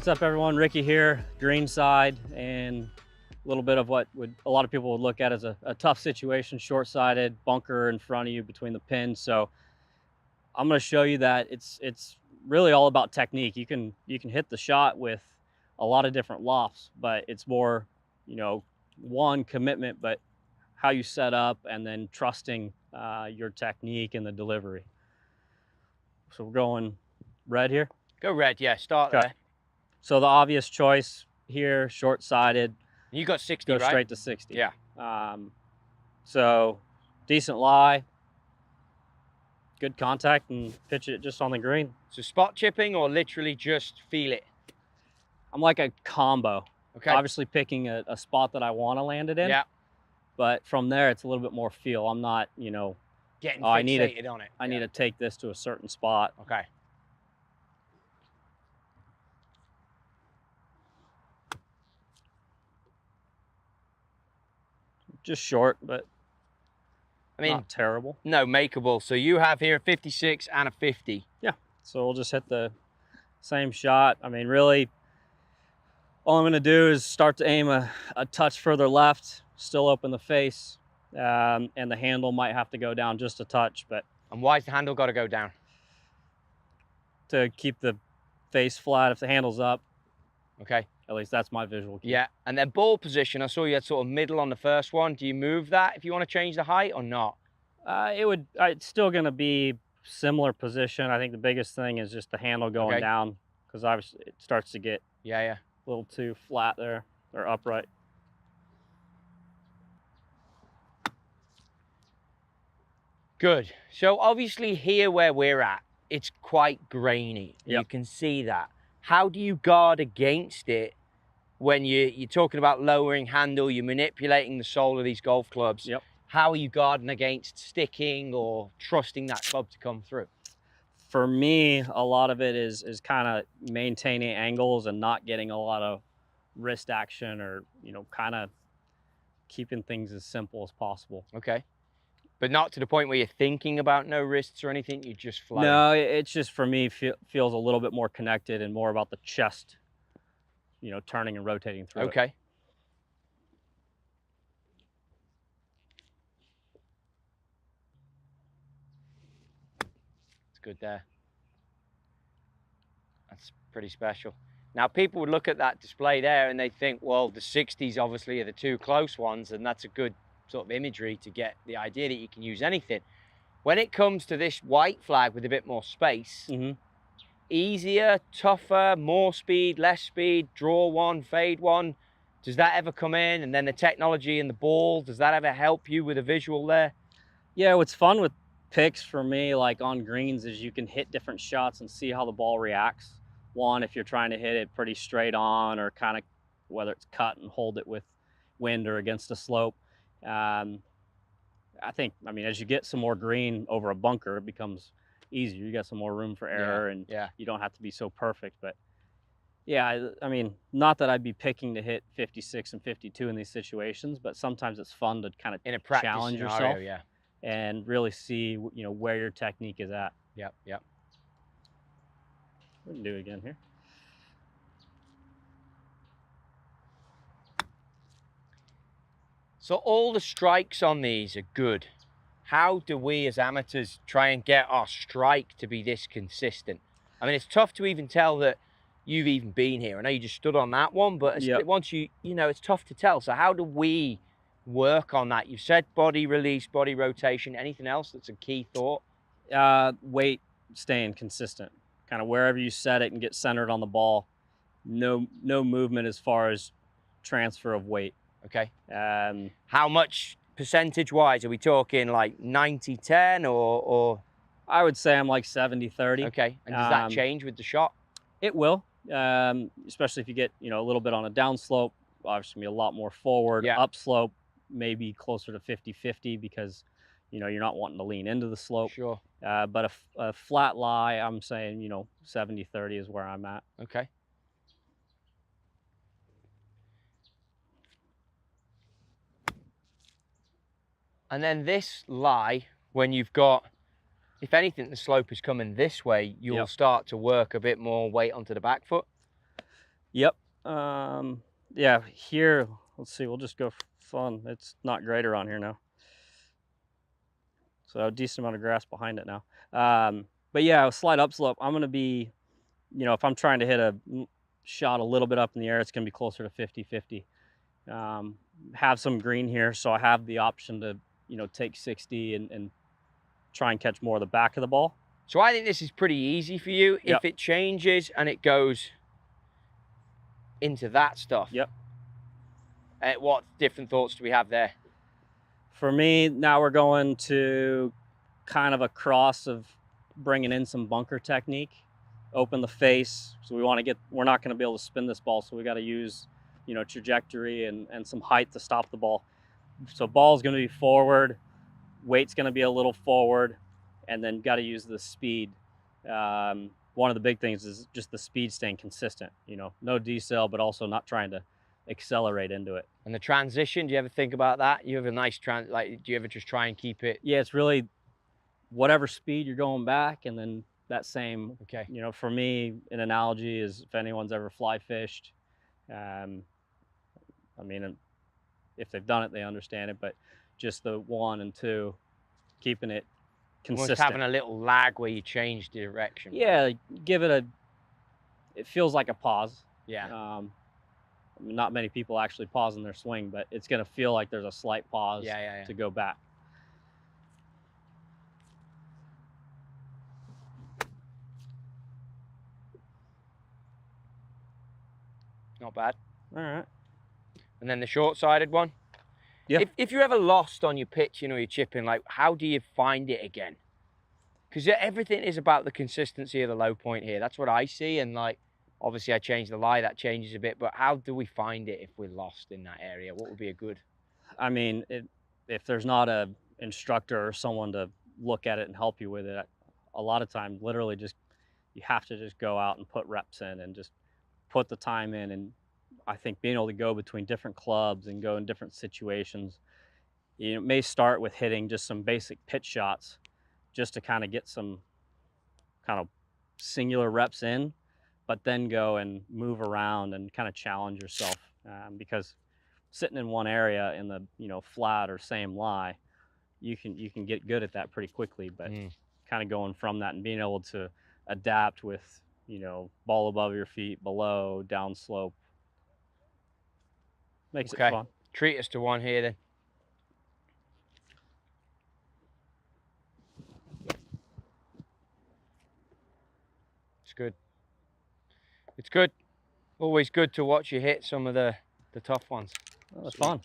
What's up, everyone? Rickie here, Greenside, and a little bit of what a lot of people would look at as a tough situation, short-sided, bunker in front of you between the pins. So I'm going to show you that it's really all about technique. You can hit the shot with a lot of different lofts, but it's more, one, commitment, but how you set up and then trusting your technique and the delivery. So we're going red here. Go red, yeah, start there. So the obvious choice here, short-sided. You got 60, go right? straight to 60. Yeah. So decent lie, good contact, and pitch it just on the green. So spot chipping or literally just feel it? I'm like a combo. Okay. Obviously picking a spot that I want to land it in. Yeah. But from there, it's a little bit more feel. I'm not, Getting oh, fixated on it. I need to take this to a certain spot. Okay. Just short, but I mean, not terrible. No, makeable. So you have here a 56 and a 50. Yeah. So we'll just hit the same shot. I mean, really, all I'm going to do is start to aim a touch further left, still open the face, and the handle might have to go down just a touch. But And why's the handle got to go down? to keep the face flat, if the handle's up, Okay. at least that's my visual cue. Yeah. And then ball position, I saw you had sort of middle on the first one. Do you move that if you want to change the height or not? It's still going to be similar position. I think the biggest thing is just the handle going down, because obviously it starts to get Yeah. a little too flat there, or upright. Good. So obviously here where we're at, it's quite grainy. Yep. You can see that. How do you guard against it when you're talking about lowering handle, you're manipulating the sole of these golf clubs? Yep. How are you guarding against sticking or trusting that club to come through? For me, a lot of it is kind of maintaining angles and not getting a lot of wrist action, or, kind of keeping things as simple as possible. Okay. But not to the point where you're thinking about no wrists or anything, you just flow. No, it's just, for me, feels a little bit more connected and more about the chest, turning and rotating through it. Okay. It's good there. That's pretty special. Now, people would look at that display there and they think, well, the 60s obviously are the two close ones, and that's a good sort of imagery to get the idea that you can use anything. When it comes to this white flag with a bit more space, easier, tougher, more speed, less speed, draw one, fade one, does that ever come in? And then the technology and the ball, does that ever help you with a visual there? Yeah, what's fun with picks for me, like on greens, is you can hit different shots and see how the ball reacts. One, if you're trying to hit it pretty straight on, or kind of whether it's cut and hold it with wind or against a slope. I think, as you get some more green over a bunker, it becomes easier. You got some more room for error, and you don't have to be so perfect. But yeah, not that I'd be picking to hit 56 and 52 in these situations, but sometimes it's fun to kind of in a practice challenge scenario, yourself, and really see, where your technique is at. Yep. We can do it again here. So all the strikes on these are good. How do we as amateurs try and get our strike to be this consistent? It's tough to even tell that you've even been here. I know you just stood on that one, but once it's tough to tell. So how do we work on that? You've said body release, body rotation. Anything else that's a key thought? Weight staying consistent. Kind of wherever you set it and get centered on the ball. No movement as far as transfer of weight. Okay. How much percentage-wise? Are we talking like 90-10 or? I would say I'm like 70-30. Okay. And does that change with the shot? It will, especially if you get, a little bit on a downslope. Obviously, be a lot more forward. Upslope, maybe closer to 50-50, because, you're not wanting to lean into the slope. Sure. But a flat lie, I'm saying, 70-30 is where I'm at. Okay. And then this lie, when you've got, if anything, the slope is coming this way, you'll start to work a bit more weight onto the back foot. Yep. Yeah, here, let's see, we'll just go for fun. It's not great around here now. So a decent amount of grass behind it now. But yeah, a slight upslope. I'm gonna be, if I'm trying to hit a shot a little bit up in the air, it's gonna be closer to 50-50. Um, have some green here, so I have the option to, take 60 and try and catch more of the back of the ball. So I think this is pretty easy for you. Yep. If it changes and it goes into that stuff, Yep. what different thoughts do we have there? For me, now we're going to kind of a cross of bringing in some bunker technique, open the face. So we're not going to be able to spin this ball. So we got to use, trajectory and some height to stop the ball. So ball's going to be forward, weight's going to be a little forward, and then got to use the speed. One of the big things is just the speed staying consistent, no decel, but also not trying to accelerate into it. And the transition, do you ever think about that? You have a nice do you ever just try and keep it? Yeah, it's really whatever speed you're going back, and then that same, Okay. for me, an analogy is if anyone's ever fly fished, um, I mean, if they've done it, they understand it, but just the 1 and 2, keeping it Almost consistent. having a little lag where you change direction. Yeah, give it it feels like a pause. Yeah. Not many people actually pause in their swing, but it's going to feel like there's a slight pause Yeah. to go back. Not bad. All right. And then the short-sided one? Yeah. If you're ever lost on your pitch, you're chipping, like, how do you find it again? Because everything is about the consistency of the low point here. That's what I see. And, like, obviously I changed the lie, that changes a bit. But how do we find it if we're lost in that area? What would be a good? I mean, if there's not a instructor or someone to look at it and help you with it, a lot of times, literally, you have to just go out and put reps in and just put the time in. And I think being able to go between different clubs and go in different situations, it may start with hitting just some basic pitch shots, just to kind of get some kind of singular reps in, but then go and move around and kind of challenge yourself, because sitting in one area in the flat or same lie, you can get good at that pretty quickly. But kind of going from that and being able to adapt with ball above your feet, below, down slope, makes it fun. Treat us to one here then. It's good. It's good. Always good to watch you hit some of the tough ones. Well, that's fun.